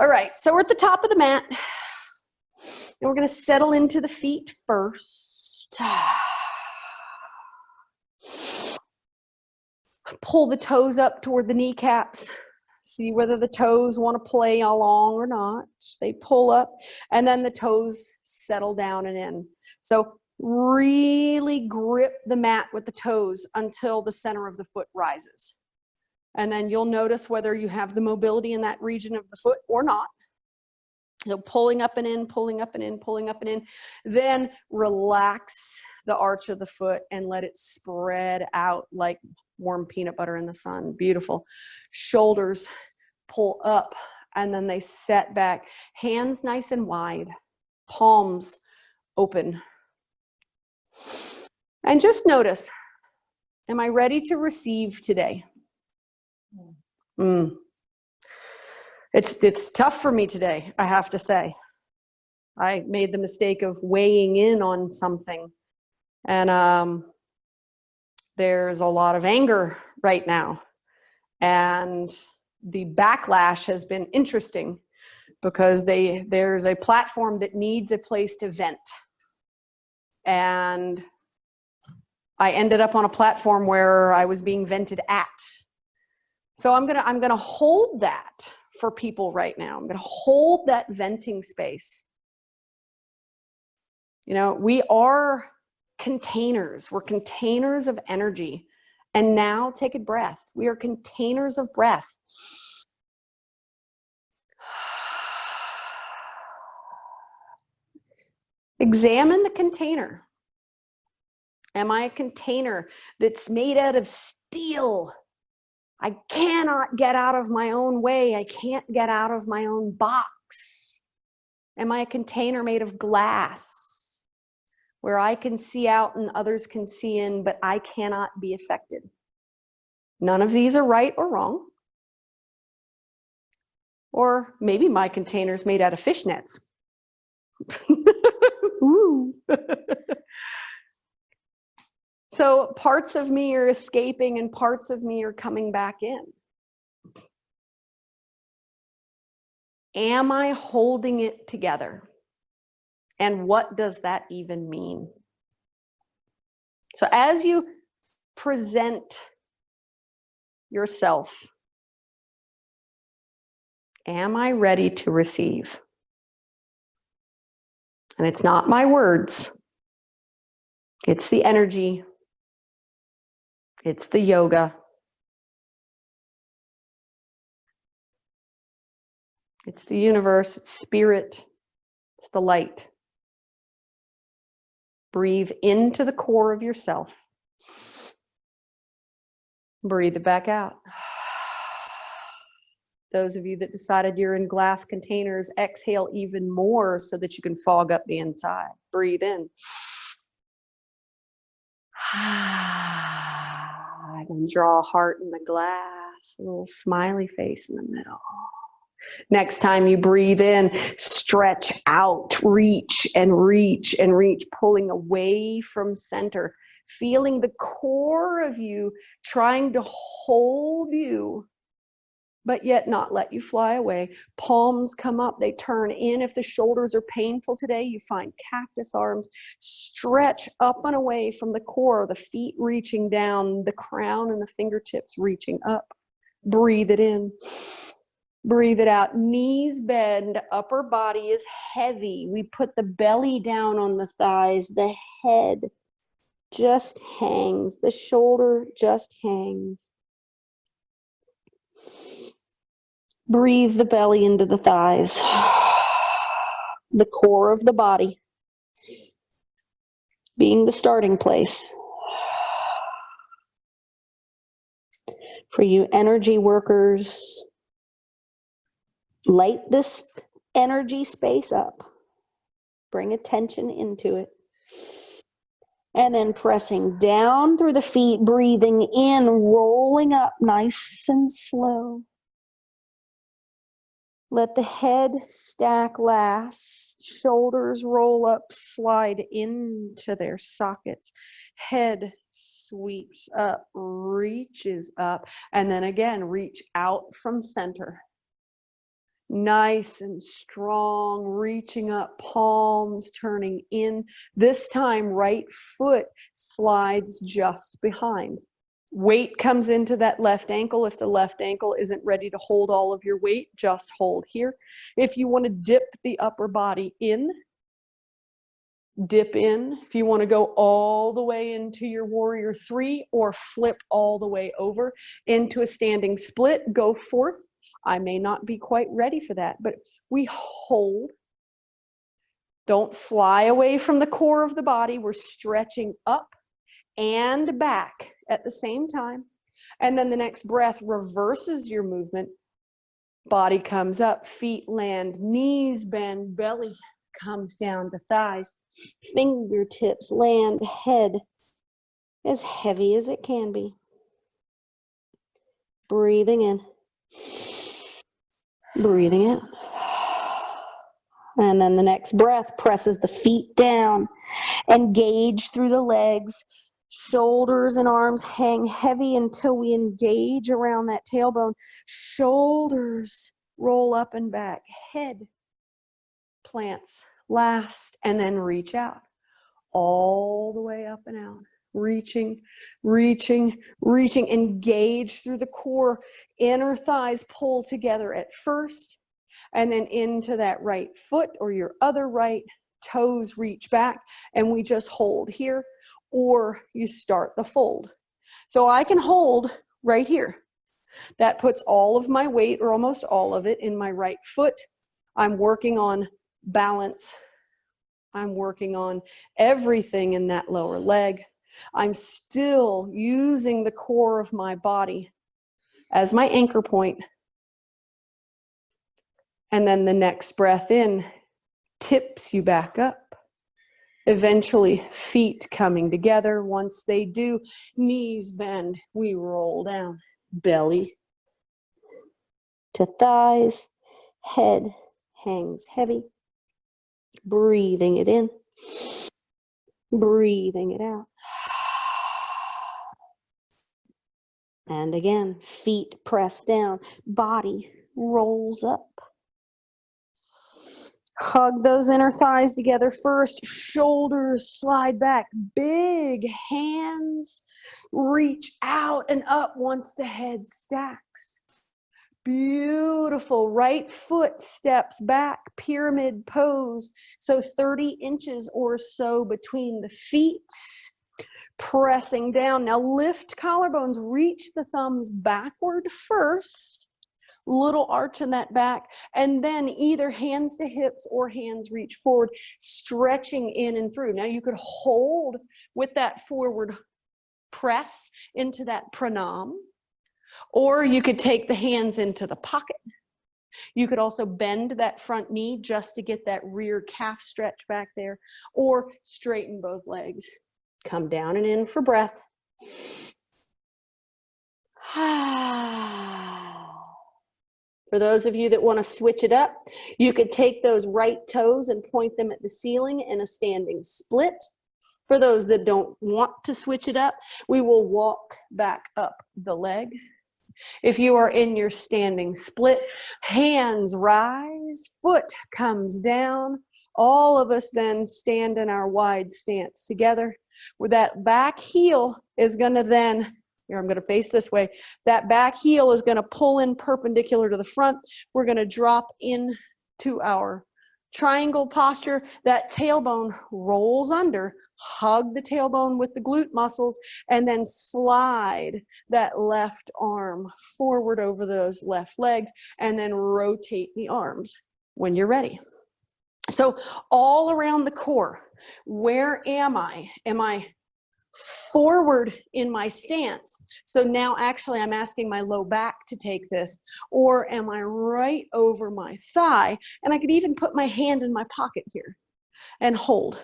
All right, so we're at the top of the mat. And we're going to settle into the feet first. Pull the toes up toward the kneecaps. See whether the toes want to play along or not. They pull up, and then the toes settle down and in. So really grip the mat with the toes until the center of the foot rises. And then you'll notice whether you have the mobility in that region of the foot or not. So pulling up and in, pulling up and in, pulling up and in. Then relax the arch of the foot and let it spread out like warm peanut butter in the sun. Beautiful. Shoulders pull up and then they set back. Hands nice and wide. Palms open. And just notice, am I ready to receive today? It's tough for me today, I have to say. I made the mistake of weighing in on something. And there's a lot of anger right now. And the backlash has been interesting because there's a platform that needs a place to vent. And I ended up on a platform where I was being vented at. So I'm gonna hold that for people right now. I'm gonna hold that venting space. You know, we are containers. We're containers of energy. And now take a breath. We are containers of breath. Examine the container. Am I a container that's made out of steel? I cannot get out of my own way. I can't get out of my own box. Am I a container made of glass where I can see out and others can see in, but I cannot be affected? None of these are right or wrong. Or maybe my container's made out of fishnets. Ooh. So parts of me are escaping and parts of me are coming back in. Am I holding it together? And what does that even mean? So as you present yourself, am I ready to receive? And it's not my words. It's the energy. It's the yoga. It's the universe. It's spirit. It's the light. Breathe into the core of yourself. Breathe it back out. Those of you that decided you're in glass containers, exhale even more so that you can fog up the inside. Breathe in. And draw a heart in the glass, a little smiley face in the middle. Next time you breathe in, stretch out, reach and reach and reach, pulling away from center, feeling the core of you trying to hold you, but yet not let you fly away. Palms come up, they turn in. If the shoulders are painful today, you find cactus arms. Stretch up and away from the core, the feet reaching down, the crown and the fingertips reaching up. Breathe it in. Breathe it out. Knees bend, upper body is heavy. We put the belly down on the thighs. The head just hangs. The shoulder just hangs. Breathe the belly into the thighs. The core of the body being the starting place. For you energy workers, light this energy space up. Bring attention into it. And then pressing down through the feet, breathing in, rolling up nice and slow. Let the head stack last. Shoulders roll up, slide into their sockets. Head sweeps up, reaches up, and then again, reach out from center. Nice and strong, reaching up, palms turning in. This time, right foot slides just behind. Weight comes into that left ankle. If the left ankle isn't ready to hold all of your weight, just hold here. If you want to dip the upper body in, dip in. If you want to go all the way into your warrior three or flip all the way over into a standing split, go forth. I may not be quite ready for that, but we hold. Don't fly away from the core of the body. We're stretching up and back at the same time. And then the next breath reverses your movement. Body comes up, feet land, knees bend, belly comes down to thighs. Fingertips land, head as heavy as it can be. Breathing in. Breathing out. And then the next breath presses the feet down. Engage through the legs. Shoulders and arms hang heavy until we engage around that tailbone. Shoulders roll up and back. Head plants last, and then reach out. All the way up and out. Reaching, reaching, reaching. Engage through the core. Inner thighs pull together at first, and then into that right foot or your other right. Toes reach back, and we just hold here, or you start the fold. So I can hold right here. That puts all of my weight, or almost all of it, in my right foot. I'm working on balance. I'm working on everything in that lower leg. I'm still using the core of my body as my anchor point. And then the next breath in tips you back up. Eventually, feet coming together. Once they do, knees bend. We roll down. Belly to thighs. Head hangs heavy. Breathing it in. Breathing it out. And again, feet press down. Body rolls up. Hug those inner thighs together first. Shoulders slide back. Big hands reach out and up once the head stacks. Beautiful. Right foot steps back. Pyramid pose. So 30 inches or so between the feet. Pressing down. Now lift collarbones. Reach the thumbs backward first. Little arch in that back, and then either hands to hips or hands reach forward, stretching in and through. Now you could hold with that forward press into that pranam, or you could take the hands into the pocket. You could also bend that front knee just to get that rear calf stretch back there, or straighten both legs. Come down and in for breath. For those of you that want to switch it up, you could take those right toes and point them at the ceiling in a standing split. For those that don't want to switch it up, we will walk back up the leg. If you are in your standing split, hands rise, foot comes down. All of us then stand in our wide stance together, where that back heel is going to then, here, I'm going to face this way. That back heel is going to pull in perpendicular to the front. We're going to drop into our triangle posture. That tailbone rolls under. Hug the tailbone with the glute muscles, and then slide that left arm forward over those left legs, and then rotate the arms when you're ready. So all around the core, where am I? Am I forward in my stance? So now actually I'm asking my low back to take this, or am I right over my thigh? And I could even put my hand in my pocket here and hold.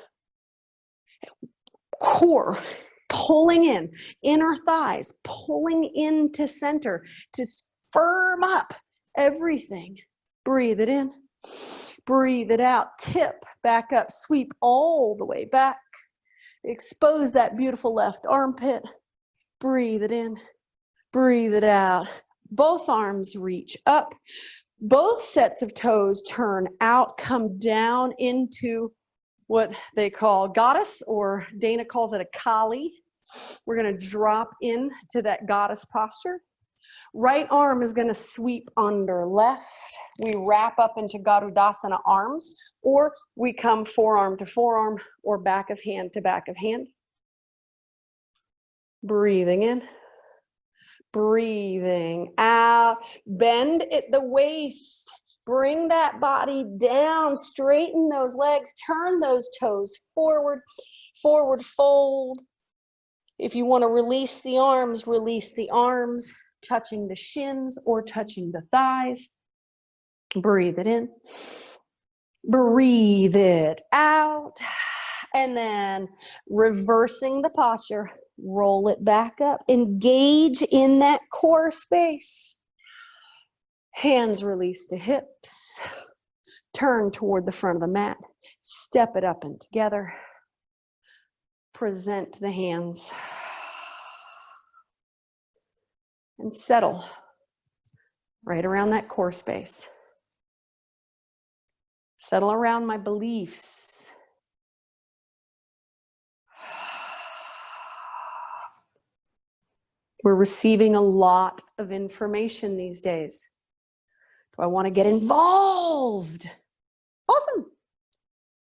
Core pulling in, inner thighs pulling into center to firm up everything. Breathe it in, breathe it out, tip back up, sweep all the way back. Expose that beautiful left armpit. Breathe it in. Breathe it out. Both arms reach up. Both sets of toes turn out, come down into what they call goddess, or Dana calls it a Kali. We're going to drop into that goddess posture. Right arm is going to sweep under left. We wrap up into Garudasana arms, or we come forearm to forearm, or back of hand to back of hand. Breathing in, breathing out. Bend at the waist. Bring that body down, straighten those legs, turn those toes forward, forward fold. If you want to release the arms, touching the shins or touching the thighs. Breathe it in, breathe it out, and then reversing the posture, roll it back up, engage in that core space. Hands release to hips, turn toward the front of the mat, step it up and together, present the hands, and settle right around that core space. Settle around my beliefs. We're receiving a lot of information these days. Do I want to get involved? Awesome.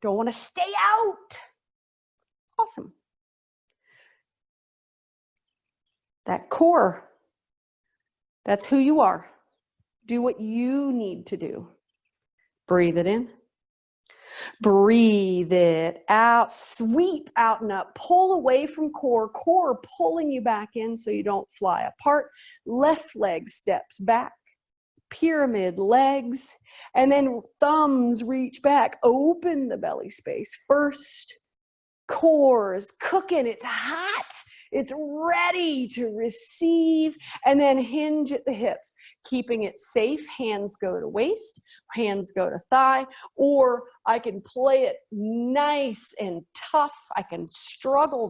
Do I want to stay out? Awesome. That core, that's who you are. Do what you need to do. Breathe it in. Breathe it out. Sweep out and up. Pull away from core. Core pulling you back in so you don't fly apart. Left leg steps back. Pyramid legs. And then thumbs reach back. Open the belly space. First, core is cooking. It's hot. It's ready to receive, and then hinge at the hips, keeping it safe. Hands go to waist, hands go to thigh, or I can play it nice and tough. I can struggle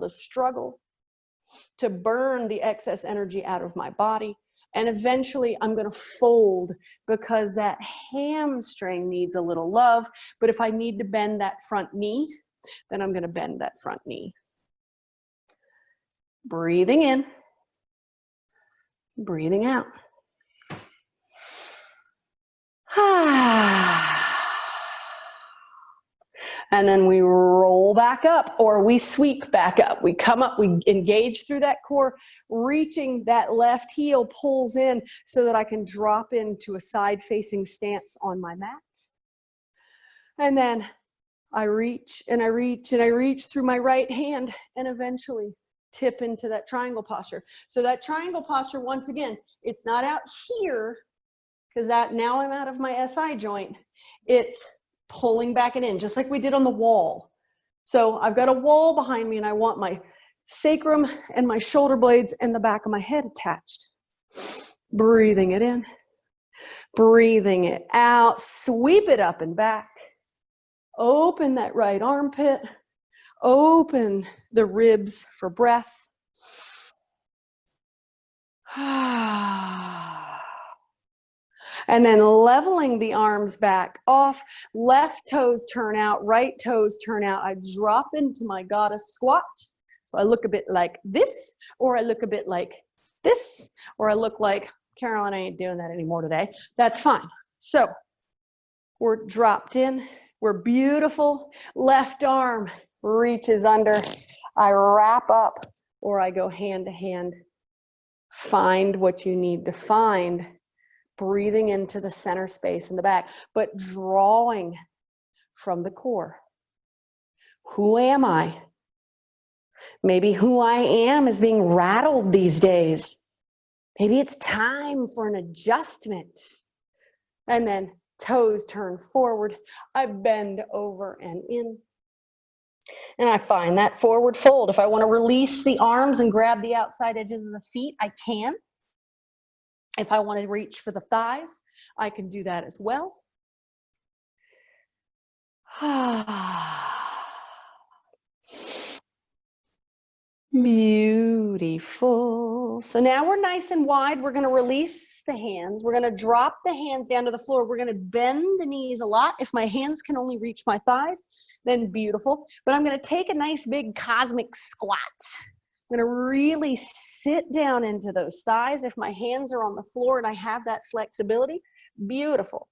to burn the excess energy out of my body. And eventually I'm going to fold because that hamstring needs a little love. But if I need to bend that front knee, then I'm going to bend that front knee. Breathing in, breathing out. And then we roll back up, or we sweep back up. We come up, we engage through that core, reaching that left heel pulls in so that I can drop into a side-facing stance on my mat. And then I reach and I reach and I reach through my right hand, and eventually tip into that triangle posture. So that triangle posture, once again, it's not out here, because that now I'm out of my SI joint. It's pulling back and in, just like we did on the wall. So I've got a wall behind me, and I want my sacrum and my shoulder blades and the back of my head attached. Breathing it in, breathing it out, sweep it up and back. Open that right armpit. Open the ribs for breath. And then leveling the arms back off. Left toes turn out, right toes turn out. I drop into my goddess squat. So I look a bit like this, or I look a bit like this, or I look like, Carolyn, I ain't doing that anymore today. That's fine. So we're dropped in. We're beautiful. Left arm reaches under. I wrap up, or I go hand to hand. Find what you need to find. Breathing into the center space in the back, but drawing from the core. Who am I? Maybe who I am is being rattled these days. Maybe it's time for an adjustment. And then toes turn forward. I bend over and in. And I find that forward fold. If I want to release the arms and grab the outside edges of the feet, I can. If I want to reach for the thighs, I can do that as well. Beautiful. So now we're nice and wide. We're going to release the hands. We're going to drop the hands down to the floor. We're going to bend the knees a lot. If my hands can only reach my thighs, then beautiful. But I'm going to take a nice big cosmic squat. I'm going to really sit down into those thighs. If my hands are on the floor and I have that flexibility, beautiful.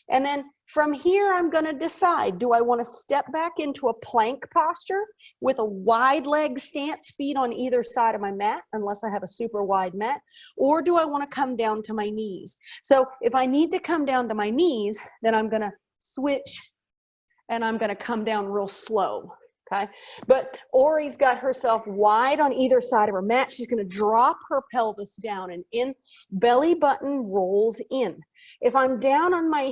And then from here, I'm going to decide, do I want to step back into a plank posture with a wide leg stance, feet on either side of my mat, unless I have a super wide mat, or do I want to come down to my knees? So if I need to come down to my knees, then I'm going to switch and I'm going to come down real slow. Okay, but Ori's got herself wide on either side of her mat. She's going to drop her pelvis down and in, belly button rolls in. If I'm down on my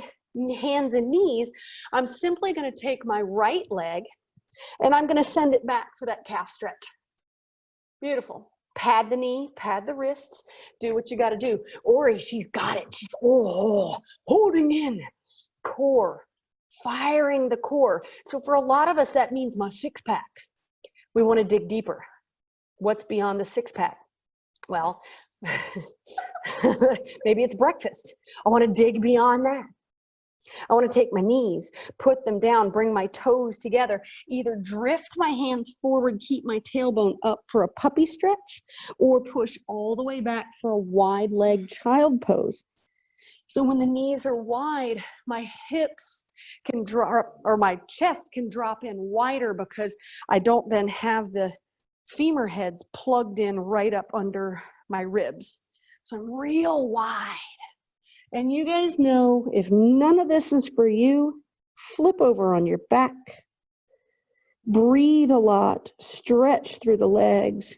hands and knees, I'm simply going to take my right leg and I'm going to send it back for that calf stretch. Beautiful. Pad the knee, pad the wrists, do what you got to do. Ori, she's got it. She's holding in core. Firing the core. So for a lot of us, that means my six pack. We want to dig deeper. What's beyond the six pack? Well, maybe it's breakfast. I want to dig beyond that. I want to take my knees, put them down, bring my toes together, either drift my hands forward, keep my tailbone up for a puppy stretch, or push all the way back for a wide leg child pose. So when the knees are wide, my hips can drop, or my chest can drop in wider because I don't then have the femur heads plugged in right up under my ribs. So I'm real wide. And you guys know, if none of this is for you, flip over on your back. Breathe a lot, stretch through the legs,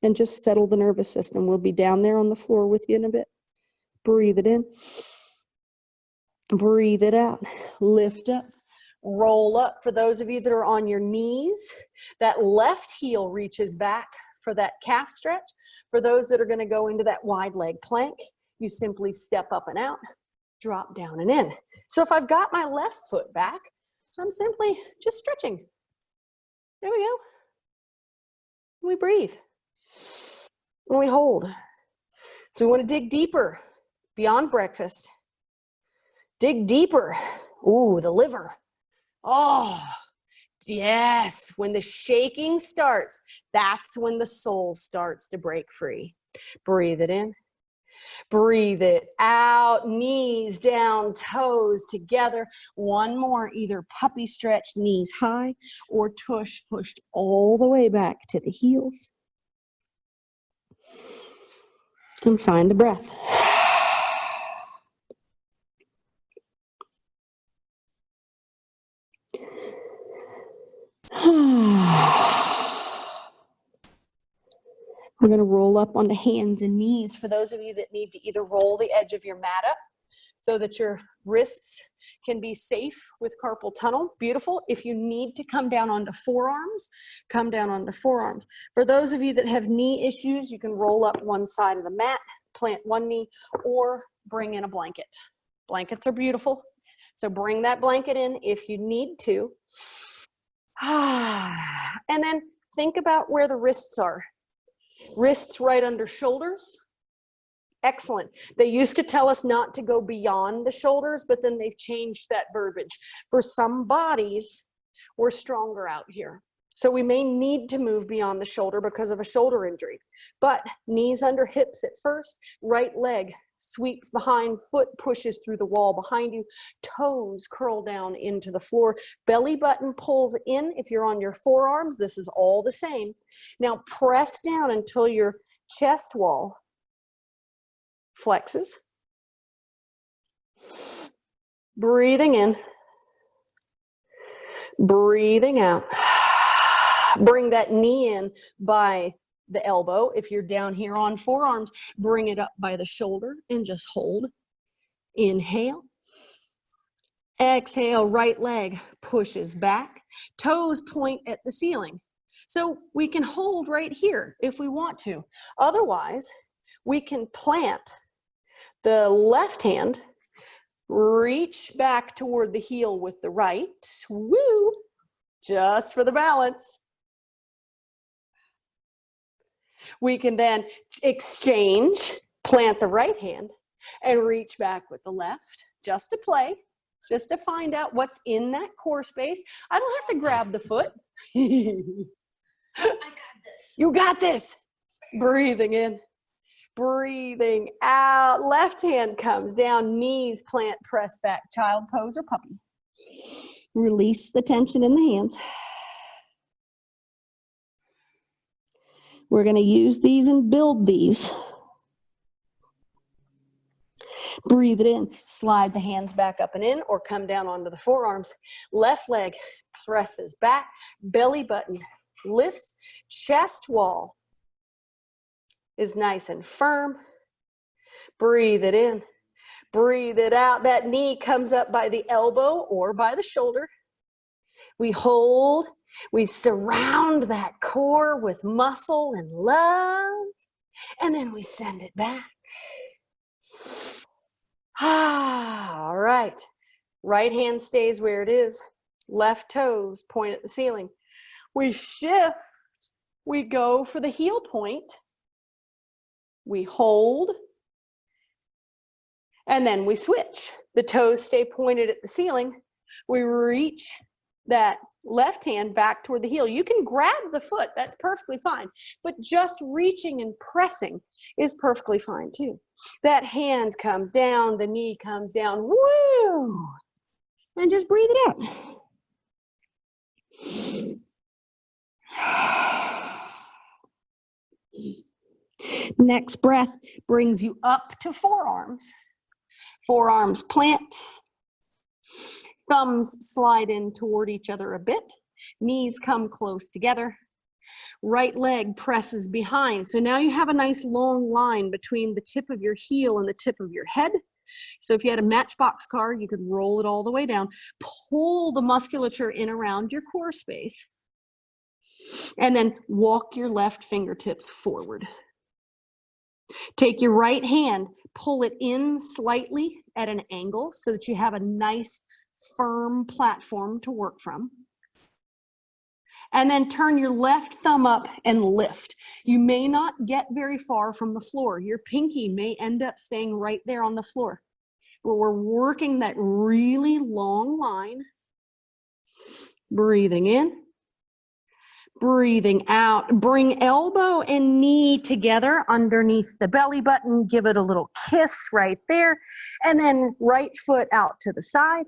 and just settle the nervous system. We'll be down there on the floor with you in a bit. Breathe it in. Breathe it out. Lift up. Roll up. For those of you that are on your knees, that left heel reaches back for that calf stretch. For those that are going to go into that wide leg plank, you simply step up and out, drop down and in. So if I've got my left foot back, I'm simply just stretching. There we go. And we breathe. And we hold. So we want to dig deeper. Beyond breakfast. Dig deeper. Ooh, the liver. Oh, yes. When the shaking starts, that's when the soul starts to break free. Breathe it in. Breathe it out. Knees down, toes together. One more, either puppy stretch, knees high, or tush pushed all the way back to the heels. And find the breath. We're going to roll up onto hands and knees. For those of you that need to either roll the edge of your mat up so that your wrists can be safe with carpal tunnel, beautiful. If you need to come down onto forearms, come down onto forearms. For those of you that have knee issues, you can roll up one side of the mat, plant one knee, or bring in a blanket. Blankets are beautiful. So bring that blanket in if you need to. And then think about where the wrists are. Wrists right under shoulders. Excellent. They used to tell us not to go beyond the shoulders, but then they've changed that verbiage. For some bodies, we're stronger out here. So we may need to move beyond the shoulder because of a shoulder injury. But knees under hips at first, right leg sweeps behind, foot pushes through the wall behind you, toes curl down into the floor, belly button pulls in. If you're on your forearms, this is all the same. Now press down until your chest wall flexes. Breathing in, breathing out. Bring that knee in by the elbow. If you're down here on forearms, bring it up by the shoulder and just hold. Inhale. Exhale, right leg pushes back. Toes point at the ceiling. So we can hold right here if we want to. Otherwise, we can plant the left hand, reach back toward the heel with the right. Woo! Just for the balance. We can then exchange, plant the right hand, and reach back with the left, just to play, just to find out what's in that core space. I don't have to grab the foot. I got this. You got this. Breathing in, breathing out. Left hand comes down, knees plant, press back, child pose or puppy. Release the tension in the hands. We're going to use these and build these. Breathe it in. Slide the hands back up and in or come down onto the forearms. Left leg presses back. Belly button lifts. Chest wall is nice and firm. Breathe it in. Breathe it out. That knee comes up by the elbow or by the shoulder. We hold. We surround that core with muscle and love. And then we send it back. All right. Right hand stays where it is. Left toes point at the ceiling. We shift. We go for the heel point. We hold. And then we switch. The toes stay pointed at the ceiling. We reach that left hand back toward the heel. You can grab the foot. That's perfectly fine. But just reaching and pressing is perfectly fine too. That hand comes down. The knee comes down. Woo! And just breathe it out. Next breath brings you up to forearms. Forearms plant. Thumbs slide in toward each other a bit. Knees come close together. Right leg presses behind. So now you have a nice long line between the tip of your heel and the tip of your head. So if you had a Matchbox car, you could roll it all the way down. Pull the musculature in around your core space. And then walk your left fingertips forward. Take your right hand, pull it in slightly at an angle so that you have a nice firm platform to work from. And then turn your left thumb up and lift. You may not get very far from the floor. Your pinky may end up staying right there on the floor. But we're working that really long line. Breathing in. Breathing out. Bring elbow and knee together underneath the belly button. Give it a little kiss right there. And then right foot out to the side.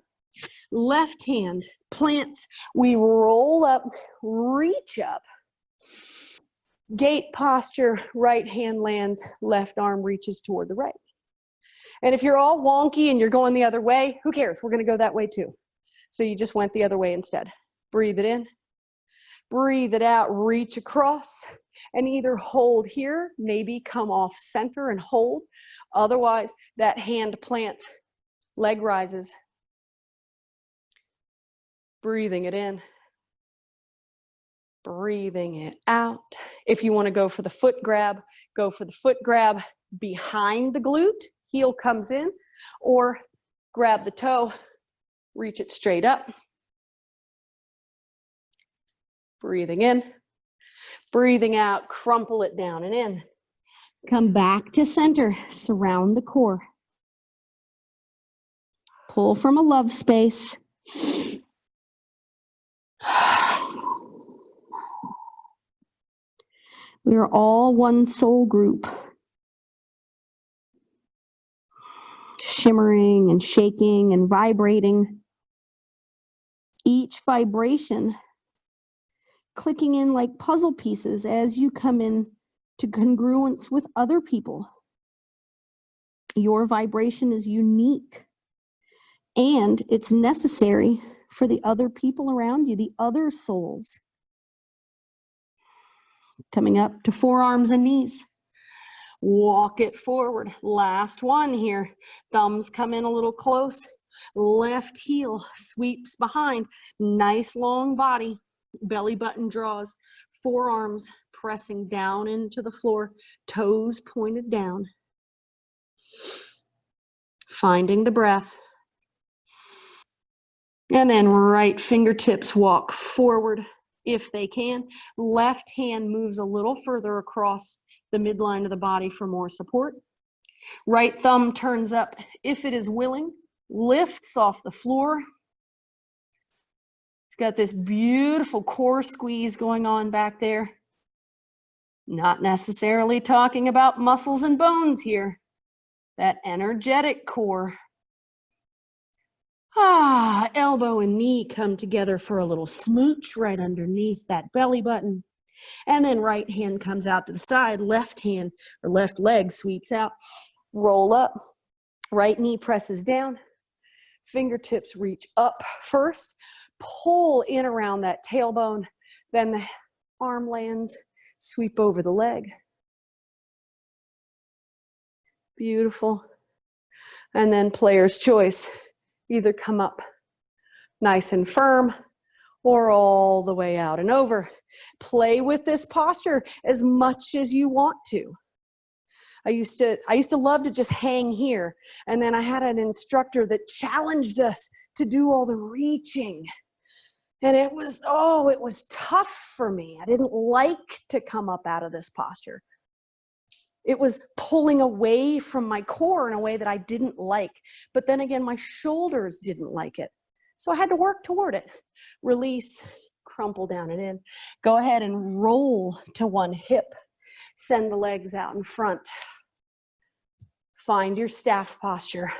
Left hand plants. We roll up, reach up. Gate posture, right hand lands, left arm reaches toward the right. And if you're all wonky and you're going the other way, who cares? We're going to go that way too. So you just went the other way instead. Breathe it in. Breathe it out, reach across, and either hold here, maybe come off center and hold. Otherwise, that hand plants, leg rises. Breathing it in. Breathing it out. If you want to go for the foot grab, go for the foot grab behind the glute, heel comes in, or grab the toe, reach it straight up. Breathing in, breathing out, crumple it down and in. Come back to center, surround the core. Pull from a love space. We are all one soul group. Shimmering and shaking and vibrating. Each vibration clicking in like puzzle pieces as you come in to congruence with other people. Your vibration is unique and it's necessary for the other people around you, the other souls. Coming up to forearms and knees. Walk it forward. Last one here. Thumbs come in a little close. Left heel sweeps behind. Nice long body. Belly button draws. Forearms pressing down into the floor. Toes pointed down. Finding the breath. And then right fingertips walk forward if they can. Left hand moves a little further across the midline of the body for more support. Right thumb turns up if it is willing, lifts off the floor. You've got this beautiful core squeeze going on back there. Not necessarily talking about muscles and bones here. That energetic core. Elbow and knee come together for a little smooch right underneath that belly button. And then right hand comes out to the side, left hand or left leg sweeps out. Roll up, right knee presses down, fingertips reach up first, pull in around that tailbone, then the arm lands, sweep over the leg. Beautiful. And then player's choice, either come up nice and firm or all the way out and over. Play with this posture as much as you want to. I used to love to just hang here. And then I had an instructor that challenged us to do all the reaching. And it was tough for me. I didn't like to come up out of this posture. It was pulling away from my core in a way that I didn't like. But then again, my shoulders didn't like it. So I had to work toward it. Release, crumple down and in. Go ahead and roll to one hip. Send the legs out in front. Find your staff posture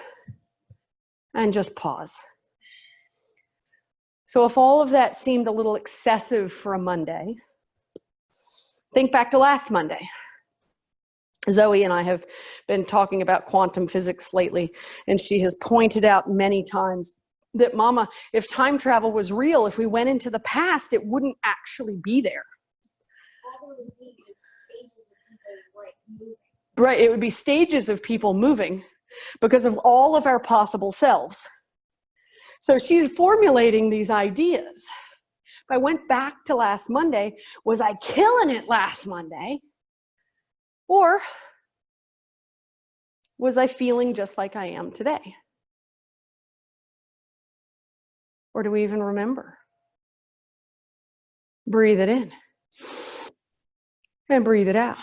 and just pause. So if all of that seemed a little excessive for a Monday, think back to last Monday. Zoe and I have been talking about quantum physics lately, and she has pointed out many times that, Mama, if time travel was real, if we went into the past, it wouldn't actually be there. Right, it would be stages of people moving because of all of our possible selves. So she's formulating these ideas. If I went back to last Monday, was I killing it last Monday? Or was I feeling just like I am today? Or do we even remember? Breathe it in and breathe it out.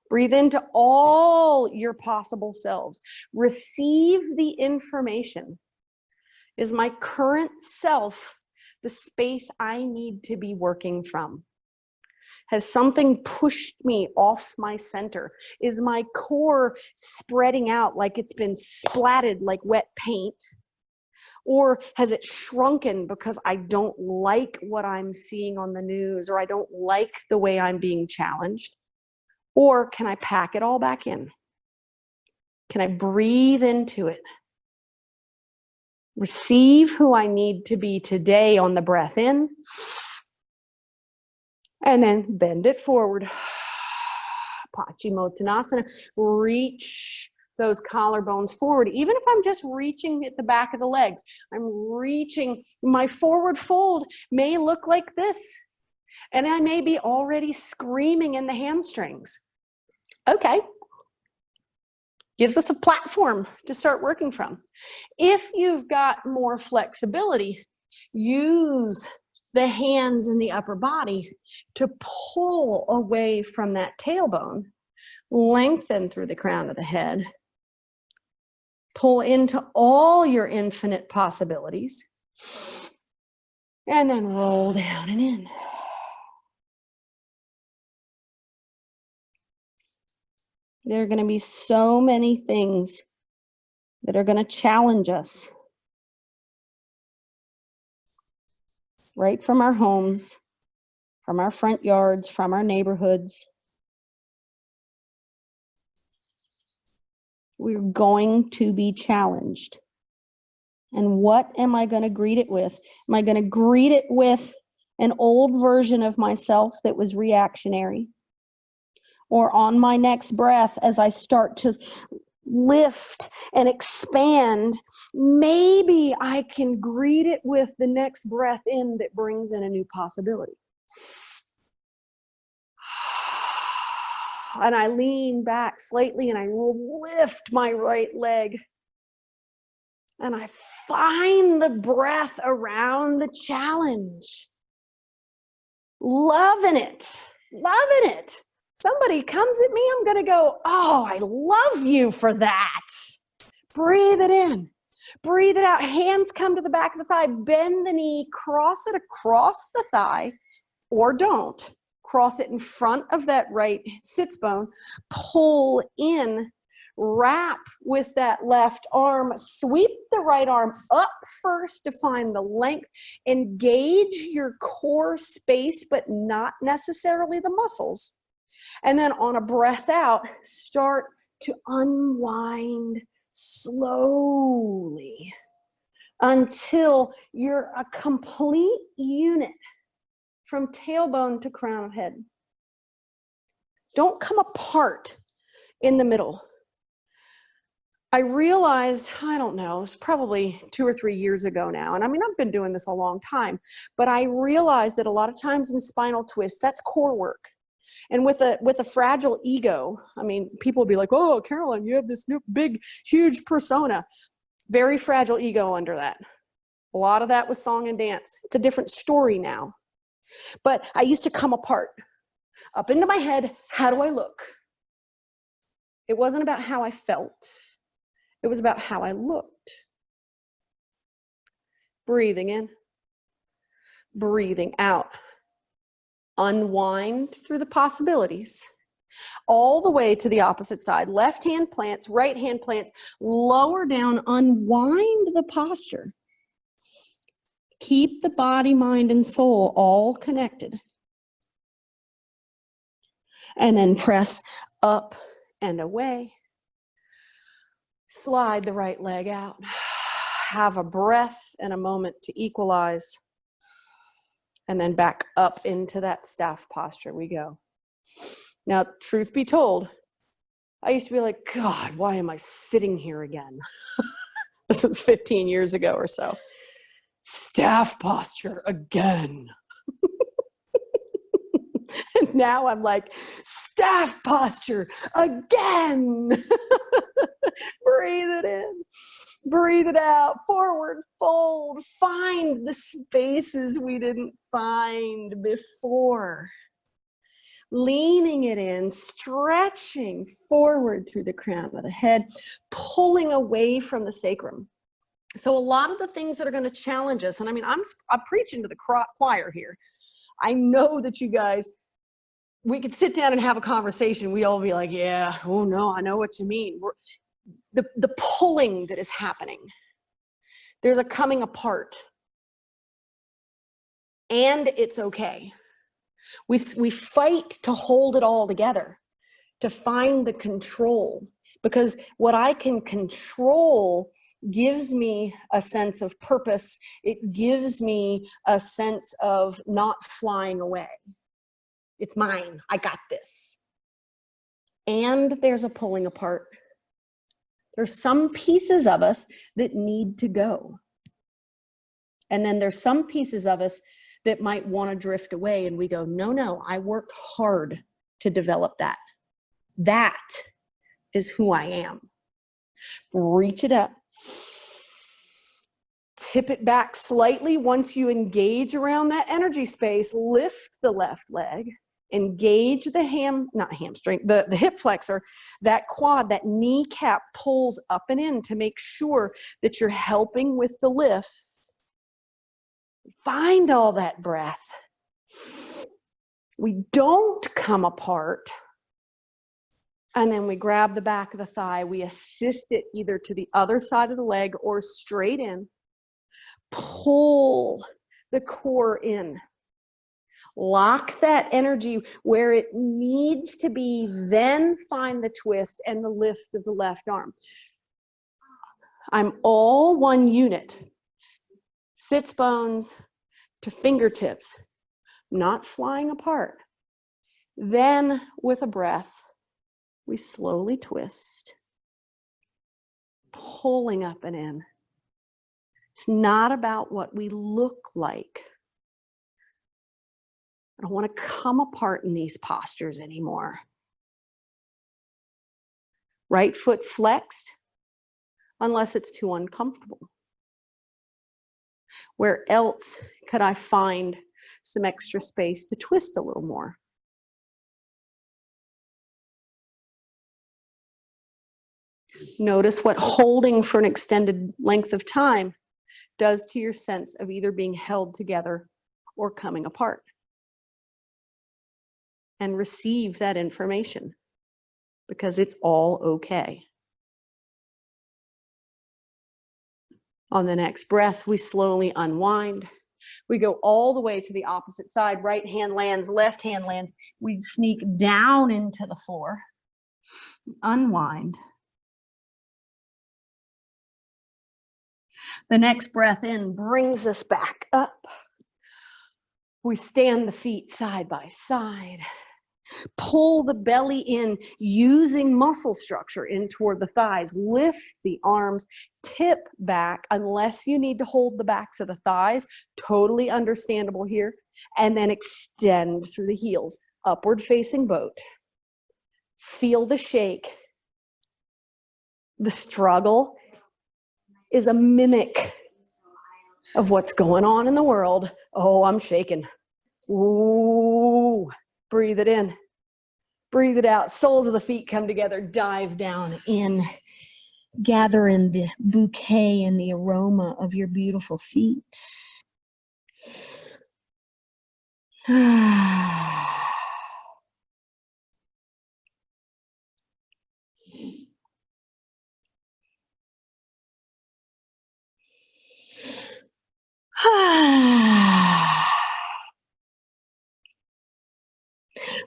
Breathe into all your possible selves. Receive the information. Is my current self the space I need to be working from? Has something pushed me off my center? Is my core spreading out like it's been splatted like wet paint? Or has it shrunken because I don't like what I'm seeing on the news, or I don't like the way I'm being challenged? Or can I pack it all back in? Can I breathe into it? Receive who I need to be today on the breath in, and then bend it forward. Paschimottanasana. Reach those collarbones forward. Even if I'm just reaching at the back of the legs, I'm reaching. My forward fold may look like this, and I may be already screaming in the hamstrings. Okay. Gives us a platform to start working from. If you've got more flexibility, use the hands in the upper body to pull away from that tailbone, lengthen through the crown of the head, pull into all your infinite possibilities, and then roll down and in. There are going to be so many things that are going to challenge us. Right from our homes, from our front yards, from our neighborhoods. We're going to be challenged. And what am I going to greet it with? Am I going to greet it with an old version of myself that was reactionary? Or on my next breath, as I start to lift and expand, maybe I can greet it with the next breath in that brings in a new possibility. And I lean back slightly and I lift my right leg. And I find the breath around the challenge. Loving it. Loving it. It's somebody comes at me, I'm going to go, oh, I love you for that. Breathe it in. Breathe it out. Hands come to the back of the thigh. Bend the knee. Cross it across the thigh, or don't. Cross it in front of that right sits bone. Pull in. Wrap with that left arm. Sweep the right arm up first to find the length. Engage your core space, but not necessarily the muscles. And then on a breath out, start to unwind slowly until you're a complete unit from tailbone to crown of head. Don't come apart in the middle. I realized, I don't know, it's probably 2 or 3 years ago now. And I mean, I've been doing this a long time, but I realized that a lot of times in spinal twists, that's core work. And with a fragile ego, I mean, people will be like, oh, Caroline, you have this new big, huge persona. Very fragile ego under that. A lot of that was song and dance. It's a different story now. But I used to come apart, up into my head, how do I look? It wasn't about how I felt. It was about how I looked. Breathing in, breathing out. Unwind through the possibilities. All the way to the opposite side. Left hand plants, right hand plants. Lower down, unwind the posture. Keep the body, mind, and soul all connected. And then press up and away. Slide the right leg out. Have a breath and a moment to equalize. And then back up into that staff posture we go. Now, truth be told, I used to be like, God, why am I sitting here again? This was 15 years ago or so. Staff posture again. And now I'm like, staff posture again. Breathe it in. Breathe it out. Forward fold. Find the spaces we didn't find before. Leaning it in, stretching forward through the crown of the head, pulling away from the sacrum. So a lot of the things that are going to challenge us, and I mean, I'm preaching to the choir here. I know that you guys, we could sit down and have a conversation. We all be like, yeah, oh no, I know what you mean. The pulling that is happening. There's a coming apart. And it's okay. We fight to hold it all together, to find the control. Because what I can control gives me a sense of purpose. It gives me a sense of not flying away. It's mine. I got this. And there's a pulling apart. There's some pieces of us that need to go. And then there's some pieces of us that might want to drift away. And we go, no, I worked hard to develop that. That is who I am. Reach it up. Tip it back slightly. Once you engage around that energy space, lift the left leg. Engage the the hip flexor, that quad, that kneecap pulls up and in to make sure that you're helping with the lift. Find all that breath. We don't come apart. And then we grab the back of the thigh. We assist it either to the other side of the leg or straight in. Pull the core in. Lock that energy where it needs to be, then find the twist and the lift of the left arm. I'm all one unit. Sits bones to fingertips, not flying apart. Then with a breath, we slowly twist, pulling up and in. It's not about what we look like. I don't want to come apart in these postures anymore. Right foot flexed, unless it's too uncomfortable. Where else could I find some extra space to twist a little more? Notice what holding for an extended length of time does to your sense of either being held together or coming apart. And receive that information, because it's all okay. On the next breath, we slowly unwind. We go all the way to the opposite side. Right hand lands, left hand lands. We sneak down into the floor. Unwind. The next breath in brings us back up. We stand the feet side by side. Pull the belly in, using muscle structure in toward the thighs. Lift the arms, tip back unless you need to hold the backs of the thighs. Totally understandable here. And then extend through the heels. Upward facing boat. Feel the shake. The struggle is a mimic of what's going on in the world. Oh, I'm shaking. Ooh. Breathe it in. Breathe it out. Soles of the feet come together. Dive down in. Gather in the bouquet and the aroma of your beautiful feet.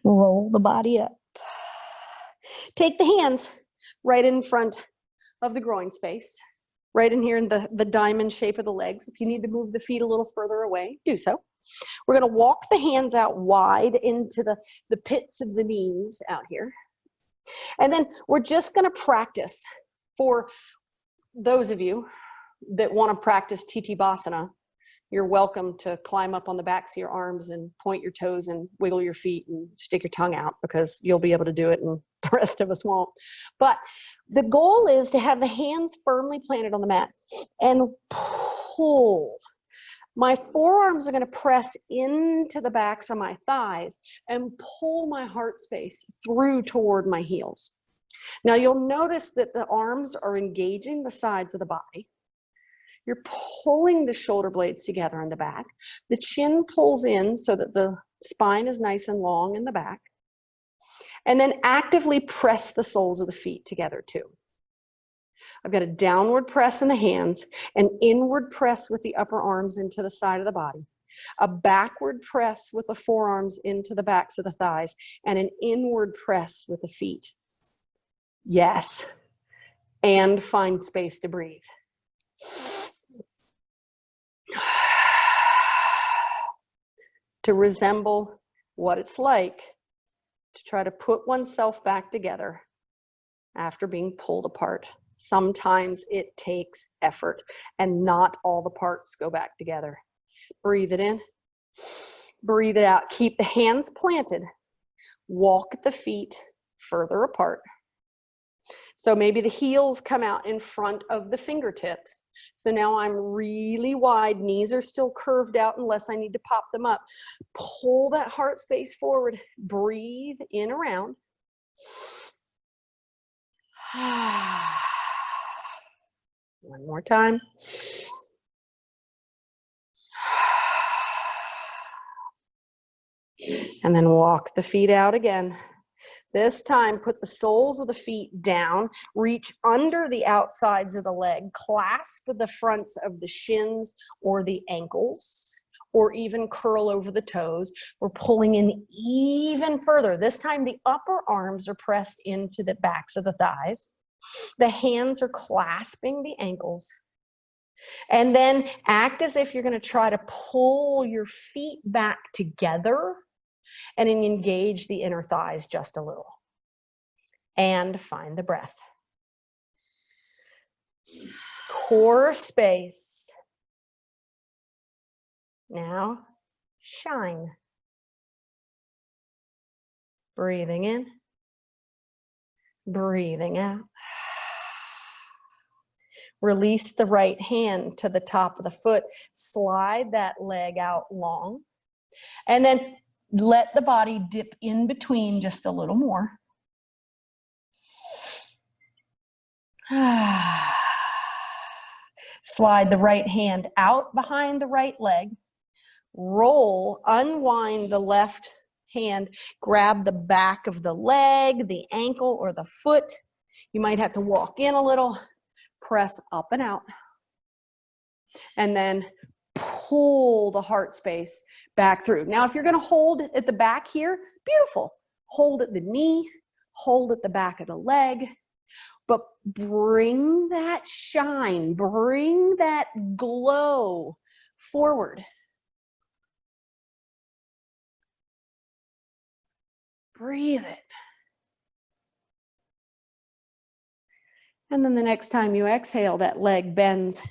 Roll the body up. Take the hands right in front of the groin space, right in here in the diamond shape of the legs. If you need to move the feet a little further away, do so. We're going to walk the hands out wide into the pits of the knees out here. And then we're just going to practice. For those of you that want to practice Tittibhasana, you're welcome to climb up on the backs of your arms and point your toes and wiggle your feet and stick your tongue out, because you'll be able to do it and the rest of us won't. But the goal is to have the hands firmly planted on the mat and pull. My forearms are going to press into the backs of my thighs and pull my heart space through toward my heels. Now you'll notice that the arms are engaging the sides of the body. You're pulling the shoulder blades together in the back. The chin pulls in so that the spine is nice and long in the back. And then actively press the soles of the feet together too. I've got a downward press in the hands, an inward press with the upper arms into the side of the body, a backward press with the forearms into the backs of the thighs, and an inward press with the feet. Yes. And find space to breathe. To resemble what it's like to try to put oneself back together after being pulled apart. Sometimes it takes effort, and not all the parts go back together. Breathe it in. Breathe it out. Keep the hands planted. Walk the feet further apart. So maybe the heels come out in front of the fingertips. So now I'm really wide. Knees are still curved out unless I need to pop them up. Pull that heart space forward. Breathe in around. One more time. And then walk the feet out again. This time, put the soles of the feet down, reach under the outsides of the leg, clasp the fronts of the shins or the ankles, or even curl over the toes. We're pulling in even further. This time, the upper arms are pressed into the backs of the thighs. The hands are clasping the ankles. And then act as if you're going to try to pull your feet back together and engage the inner thighs just a little. And find the breath. Core space. Now, shine. Breathing in. Breathing out. Release the right hand to the top of the foot. Slide that leg out long. And then let the body dip in between just a little more. Slide the right hand out behind the right leg. Roll, unwind the left hand, grab the back of the leg, the ankle, or the foot. You might have to walk in a little, press up and out, and then pull the heart space back through. Now, if you're going to hold at the back here, beautiful. Hold at the knee, hold at the back of the leg, but bring that shine, bring that glow forward. Breathe it. And then the next time you exhale, that leg bends.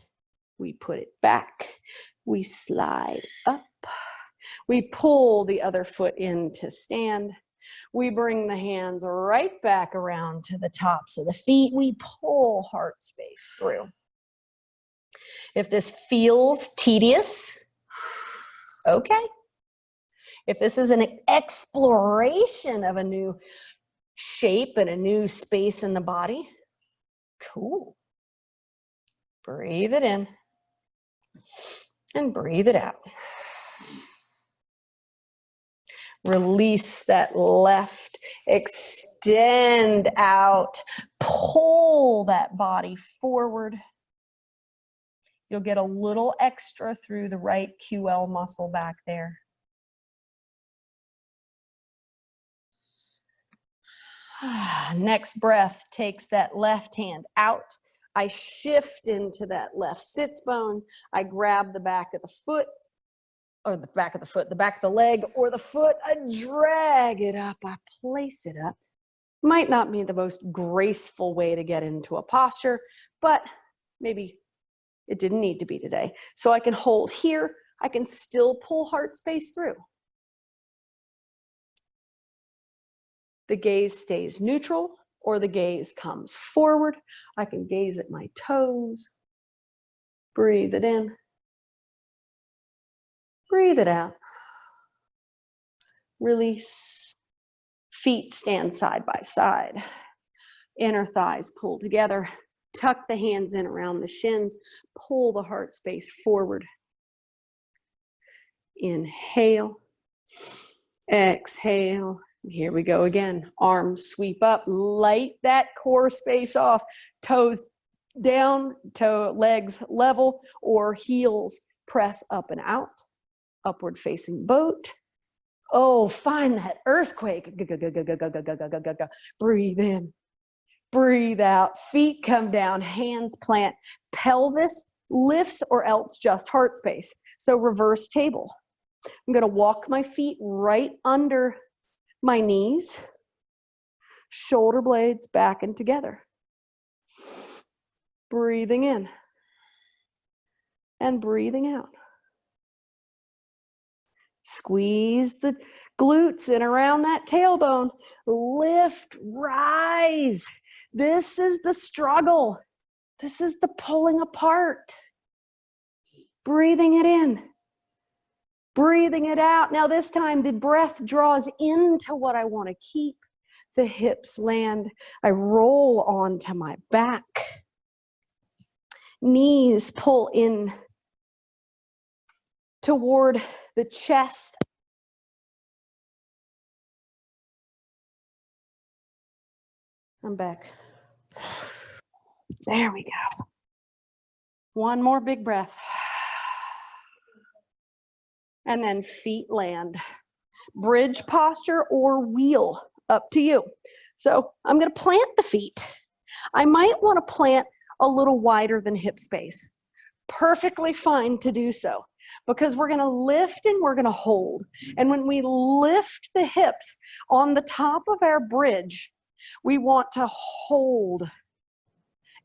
We put it back. We slide up. We pull the other foot in to stand. We bring the hands right back around to the tops of the feet. We pull heart space through. If this feels tedious, okay. If this is an exploration of a new shape and a new space in the body, cool. Breathe it in and breathe it out. Release that left, extend out, pull that body forward. You'll get a little extra through the right QL muscle back there. Next breath takes that left hand out. I shift into that left sits bone. I grab the back of the foot, or the back of the foot, the back of the leg or the foot. I drag it up. I place it up. Might not be the most graceful way to get into a posture, but maybe it didn't need to be today. So I can hold here. I can still pull heart space through. The gaze stays neutral or the gaze comes forward. I can gaze at my toes. Breathe it in. Breathe it out. Release. Feet stand side by side. Inner thighs pull together. Tuck the hands in around the shins. Pull the heart space forward. Inhale. Exhale. Here we go again. Arms sweep up. Light that core space off. Toes down, legs level, or heels press up and out. Upward facing boat. Oh, find that earthquake. Breathe in. Breathe out. Feet come down. Hands plant. Pelvis lifts or else just heart space. So reverse table. I'm going to walk my feet right under my knees. Shoulder blades back and together. Breathing in. And breathing out. Squeeze the glutes in around that tailbone. Lift, rise. This is the struggle. This is the pulling apart. Breathing it in. Breathing it out. Now this time the breath draws into what I want to keep. The hips land. I roll onto my back. Knees pull in toward the chest. I'm back. There we go. One more big breath. And then feet land. Bridge posture or wheel, up to you. So I'm going to plant the feet. I might want to plant a little wider than hip space. Perfectly fine to do so, because we're going to lift and we're going to hold. And when we lift the hips on the top of our bridge, we want to hold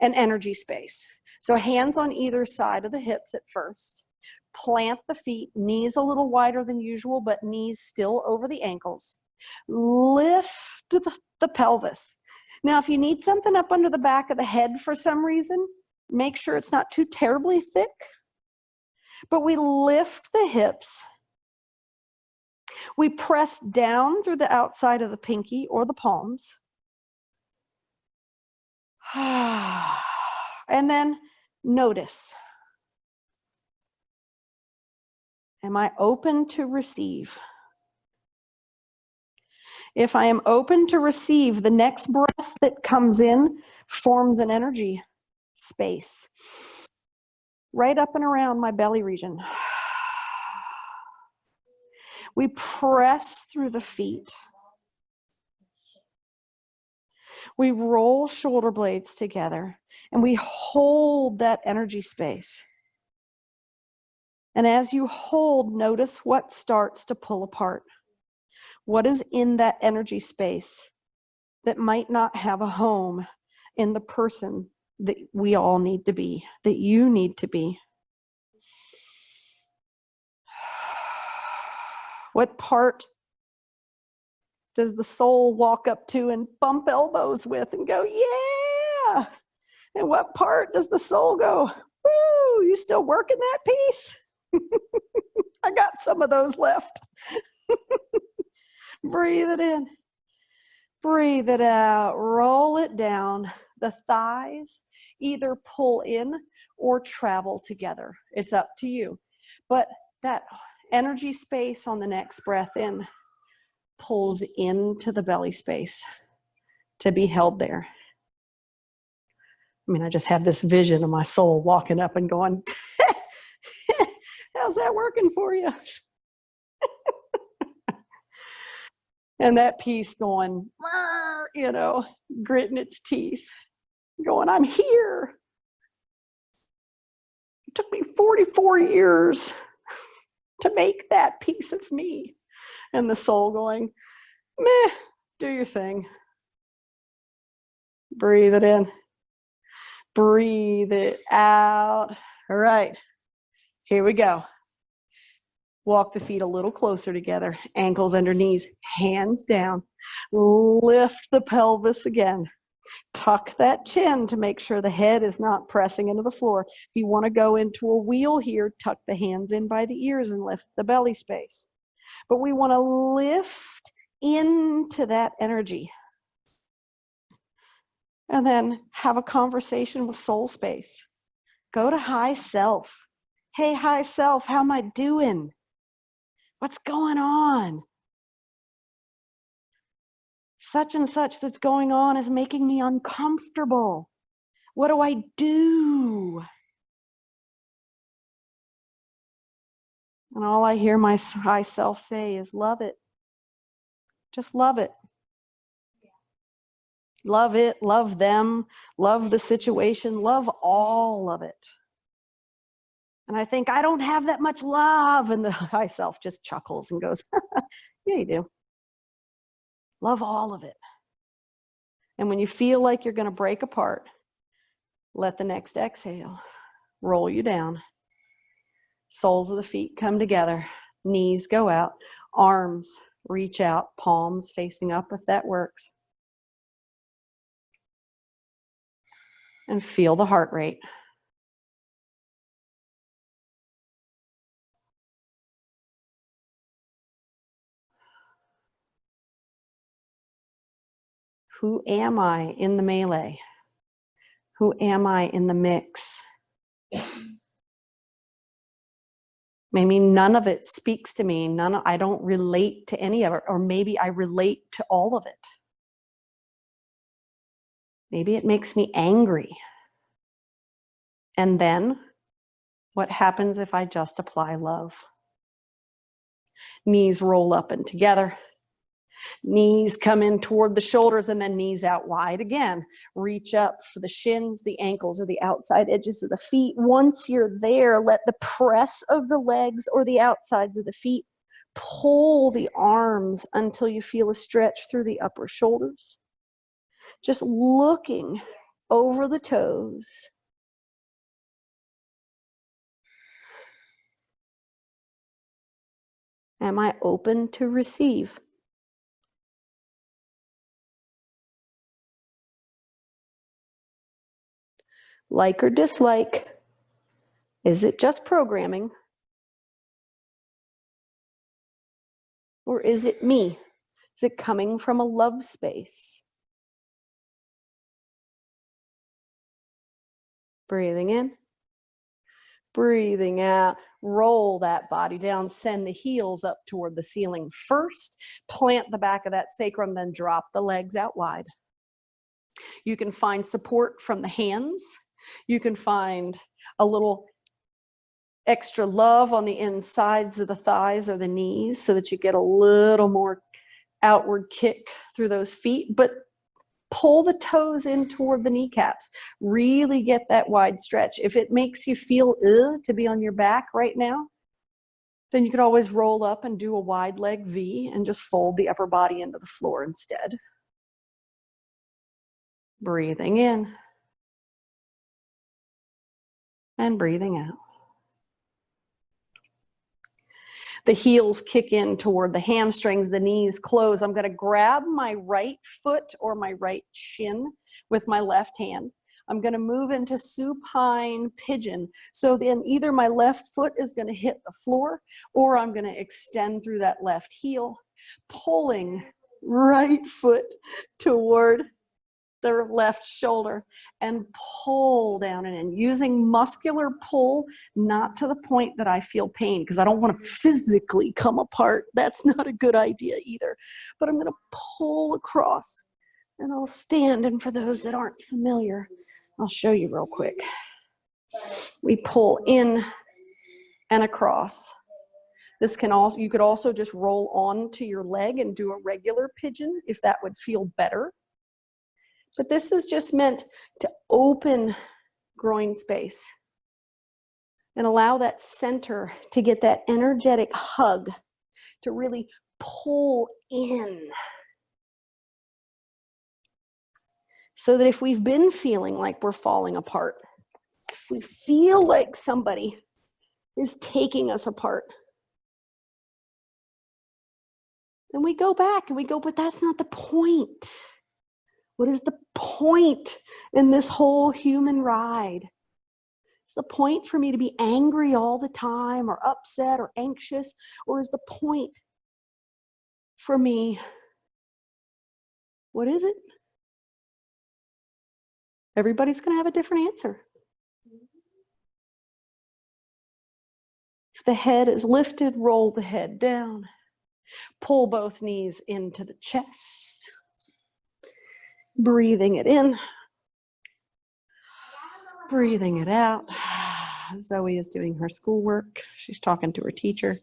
an energy space. So hands on either side of the hips at first. Plant the feet, knees a little wider than usual, but knees still over the ankles. Lift the pelvis. Now, if you need something up under the back of the head for some reason, make sure it's not too terribly thick. But we lift the hips. We press down through the outside of the pinky or the palms. And then notice. Am I open to receive? If I am open to receive, the next breath that comes in forms an energy space right up and around my belly region. We press through the feet. We roll shoulder blades together and we hold that energy space. And as you hold, notice what starts to pull apart. What is in that energy space that might not have a home in the person that we all need to be, that you need to be? What part does the soul walk up to and bump elbows with and go, yeah? And what part does the soul go, woo, you still working that piece? I got some of those left. Breathe it in. Breathe it out. Roll it down. The thighs either pull in or travel together. It's up to you. But that energy space on the next breath in pulls into the belly space to be held there. I mean, I just have this vision of my soul walking up and going, how's that working for you? And that piece going, you know, gritting its teeth, going, I'm here. It took me 44 years to make that piece of me. And the soul going, meh, do your thing. Breathe it in. Breathe it out. All right, here we go. Walk the feet a little closer together, ankles under knees, hands down. Lift the pelvis again. Tuck that chin to make sure the head is not pressing into the floor. If you want to go into a wheel here, tuck the hands in by the ears and lift the belly space. But we want to lift into that energy. And then have a conversation with soul space. Go to high self. Hey, high self, how am I doing? What's going on? Such and such that's going on is making me uncomfortable. What do I do? And all I hear my high self say is love it. Just love it. Love it, love them, love the situation, love all of it. And I think, I don't have that much love. And the high self just chuckles and goes, yeah, you do. Love all of it. And when you feel like you're going to break apart, let the next exhale roll you down. Soles of the feet come together. Knees go out. Arms reach out. Palms facing up if that works. And feel the heart rate. Who am I in the melee? Who am I in the mix? Maybe none of it speaks to me. I don't relate to any of it, or maybe I relate to all of it. Maybe it makes me angry. And then what happens if I just apply love? Knees roll up and together. Knees come in toward the shoulders and then knees out wide again. Reach up for the shins, the ankles, or the outside edges of the feet. Once you're there, let the press of the legs or the outsides of the feet pull the arms until you feel a stretch through the upper shoulders. Just looking over the toes. Am I open to receive? Like or dislike? Is it just programming? Or is it me? Is it coming from a love space? Breathing in. Breathing out. Roll that body down. Send the heels up toward the ceiling first. Plant the back of that sacrum, then drop the legs out wide. You can find support from the hands. You can find a little extra love on the insides of the thighs or the knees so that you get a little more outward kick through those feet, but pull the toes in toward the kneecaps. Really get that wide stretch. If it makes you feel to be on your back right now, then you could always roll up and do a wide leg V and just fold the upper body into the floor instead. Breathing in and breathing out. The heels kick in toward the hamstrings, the knees close. I'm going to grab my right foot or my right shin with my left hand. I'm going to move into supine pigeon. So then either my left foot is going to hit the floor or I'm going to extend through that left heel, pulling right foot toward the left shoulder and pull down and in, using muscular pull, not to the point that I feel pain, because I don't want to physically come apart. That's not a good idea either. But I'm going to pull across and I'll stand. And for those that aren't familiar, I'll show you real quick. We pull in and across. This can also, you could also just roll on to your leg and do a regular pigeon if that would feel better. But this is just meant to open groin space and allow that center to get that energetic hug to really pull in. So that if we've been feeling like we're falling apart, if we feel like somebody is taking us apart, then we go back and we go, but that's not the point. What is the point in this whole human ride? Is the point for me to be angry all the time or upset or anxious? Or is the point for me, what is it? Everybody's going to have a different answer. If the head is lifted, roll the head down. Pull both knees into the chest. Breathing it in. Breathing it out. Zoe is doing her schoolwork. She's talking to her teacher.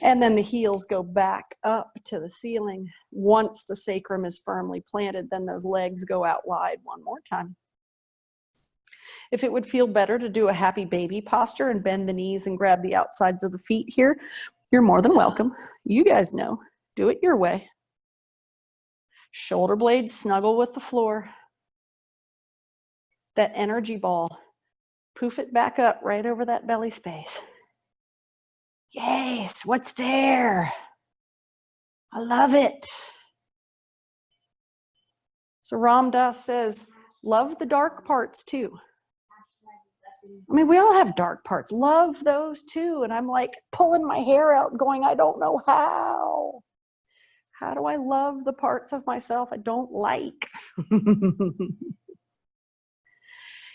And then the heels go back up to the ceiling. Once the sacrum is firmly planted, then those legs go out wide one more time. If it would feel better to do a happy baby posture and bend the knees and grab the outsides of the feet here, you're more than welcome. You guys know. Do it your way. Shoulder blades snuggle with the floor. That energy ball, poof it back up right over that belly space. Yes, what's there? I love it. So Ram Dass says, love the dark parts too. I mean, we all have dark parts. Love those too. And I'm like pulling my hair out going, I don't know how. How do I love the parts of myself I don't like?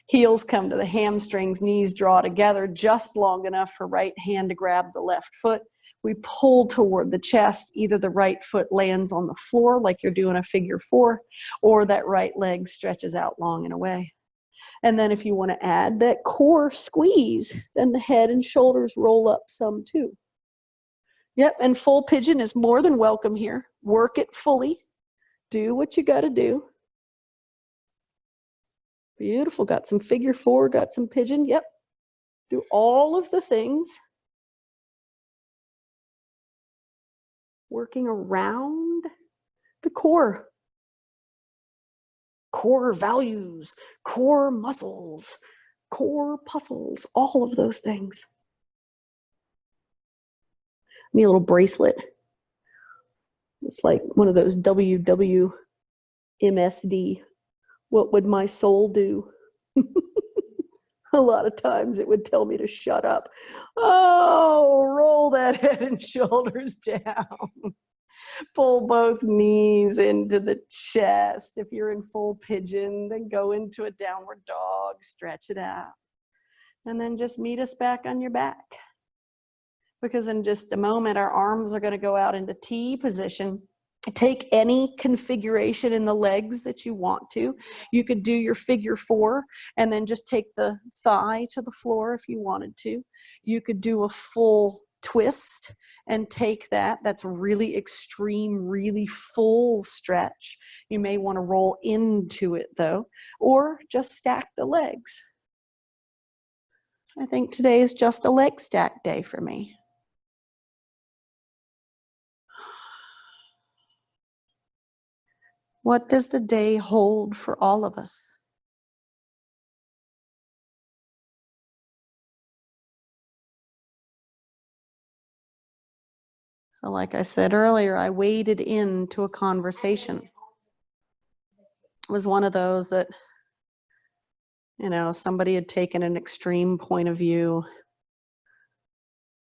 Heels come to the hamstrings, knees draw together just long enough for right hand to grab the left foot. We pull toward the chest. Either the right foot lands on the floor like you're doing a figure four, or that right leg stretches out long and away. And then if you want to add that core squeeze, then the head and shoulders roll up some too. Yep, and full pigeon is more than welcome here. Work it fully. Do what you got to do. Beautiful. Got some figure four, got some pigeon. Yep. Do all of the things. Working around the core. Core values, core muscles, core puzzles, all of those things. Need a little bracelet. It's like one of those WWMSD. What would my soul do? A lot of times it would tell me to shut up. Oh, roll that head and shoulders down. Pull both knees into the chest. If you're in full pigeon, then go into a downward dog. Stretch it out. And then just meet us back on your back. Because in just a moment, our arms are going to go out into T position. Take any configuration in the legs that you want to. You could do your figure 4 and then just take the thigh to the floor if you wanted to. You could do a full twist and take that. That's really extreme, really full stretch. You may want to roll into it though, or just stack the legs. I think today is just a leg stack day for me. What does the day hold for all of us? So like I said earlier, I waded into a conversation. It was one of those that, you know, somebody had taken an extreme point of view.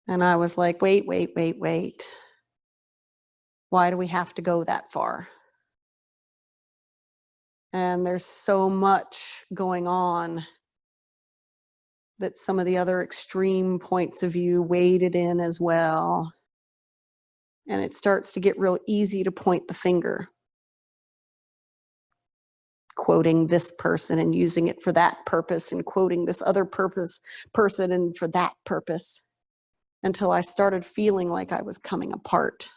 And I was like, wait. Why do we have to go that far? And there's so much going on that some of the other extreme points of view waded in as well. And it starts to get real easy to point the finger, quoting this person and using it for that purpose and quoting this other person and for that purpose, until I started feeling like I was coming apart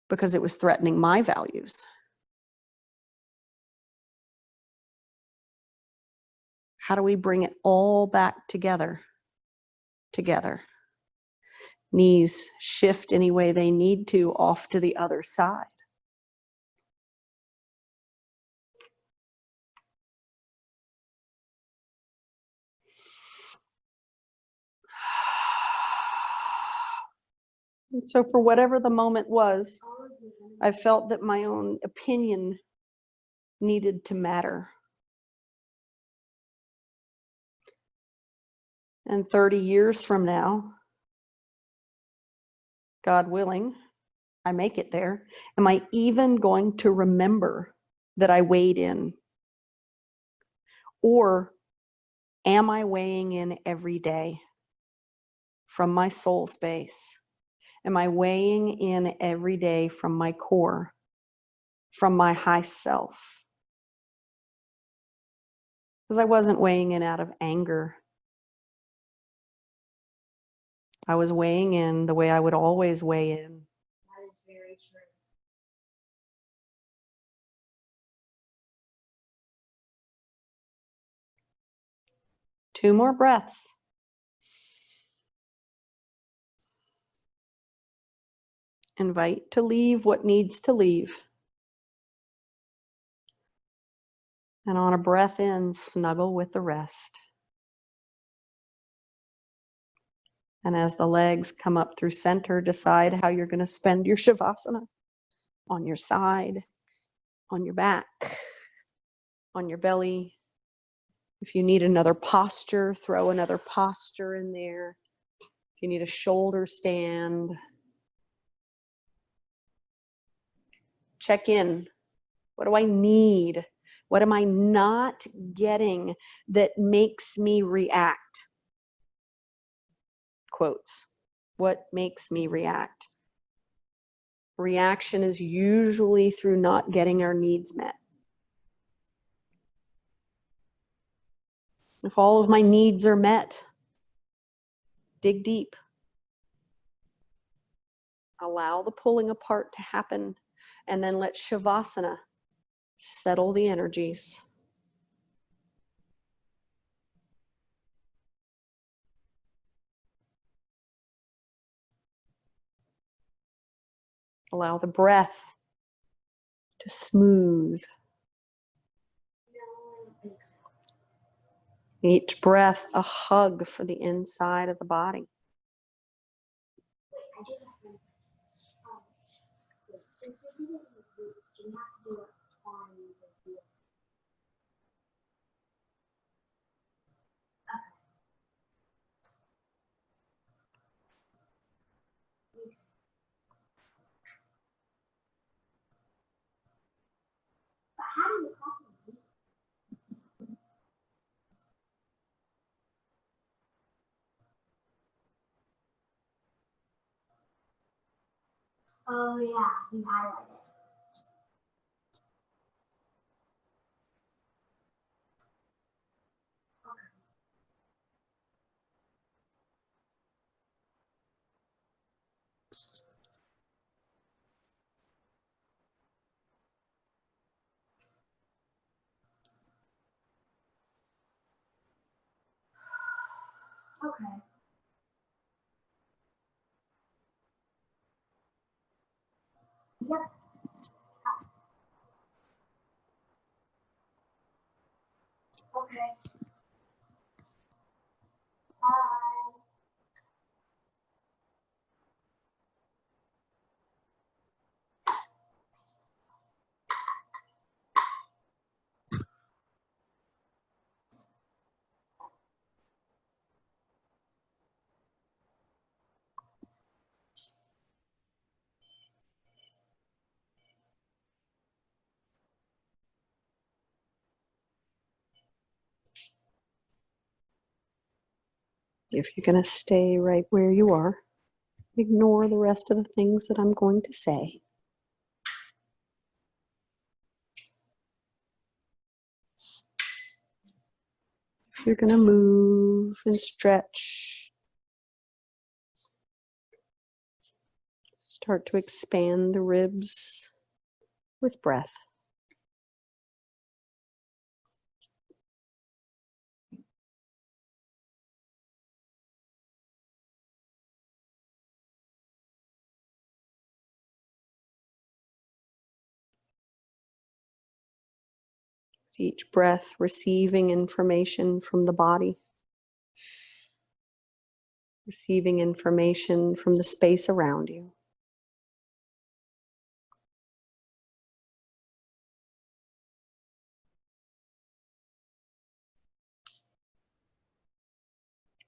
because it was threatening my values. How do we bring it all back together? Knees shift any way they need to off to the other side. And so for whatever the moment was, I felt that my own opinion needed to matter. And 30 years from now, God willing, I make it there, am I even going to remember that I weighed in? Or am I weighing in every day from my soul space? Am I weighing in every day from my core, from my high self? Because I wasn't weighing in out of anger. I was weighing in the way I would always weigh in. That is very true. 2 more breaths. Invite to leave what needs to leave. And on a breath in, snuggle with the rest. And as the legs come up through center, decide how you're going to spend your Shavasana. On your side, on your back, on your belly. If you need another posture, throw another posture in there. If you need a shoulder stand, check in. What do I need? What am I not getting that makes me react? Quotes. What makes me react? Reaction is usually through not getting our needs met. If all of my needs are met, dig deep. Allow the pulling apart to happen, and then let Shavasana settle the energies. Allow the breath to smooth. Each breath a hug for the inside of the body. I did have one. So if you do it, you have to do it on the wheel. But how do you copy? Oh yeah, you highlighted it. Okay. Yep. Okay. Bye. If you're going to stay right where you are, ignore the rest of the things that I'm going to say. If you're going to move and stretch, start to expand the ribs with breath. With each breath, receiving information from the body, receiving information from the space around you.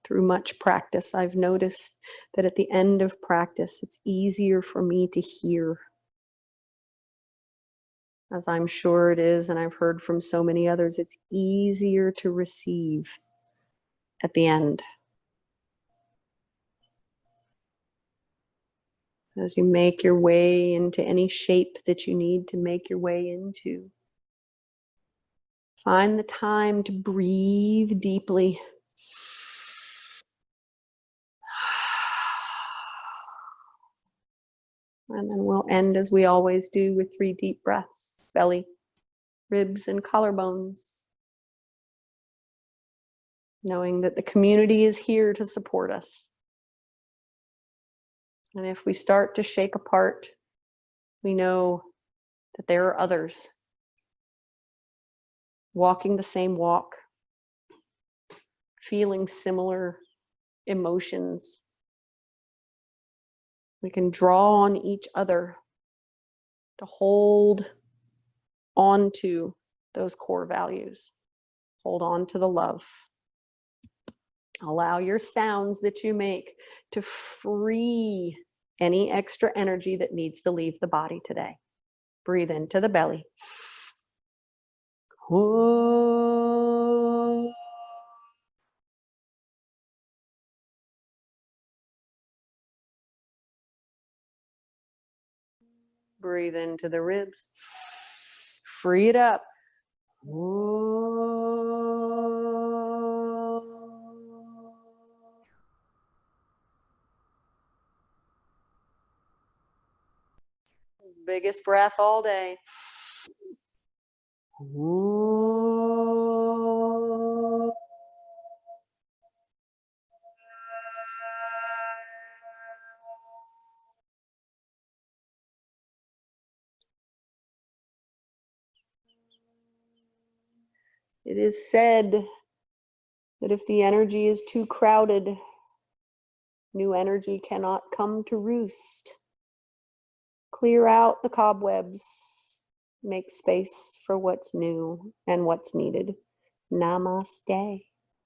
Through much practice, I've noticed that at the end of practice, it's easier for me to hear, as I'm sure it is, and I've heard from so many others, it's easier to receive at the end. As you make your way into any shape that you need to make your way into, find the time to breathe deeply. And then we'll end as we always do with 3 deep breaths, belly, ribs, and collarbones. Knowing that the community is here to support us. And if we start to shake apart, we know that there are others walking the same walk, feeling similar emotions. We can draw on each other to hold on to those core values. Hold on to the love. Allow your sounds that you make to free any extra energy that needs to leave the body today. Breathe into the belly. Whoa. Breathe into the ribs. Free it up. Biggest breath all day. It is said that if the energy is too crowded, new energy cannot come to roost. Clear out the cobwebs. Make space for what's new and what's needed. Namaste.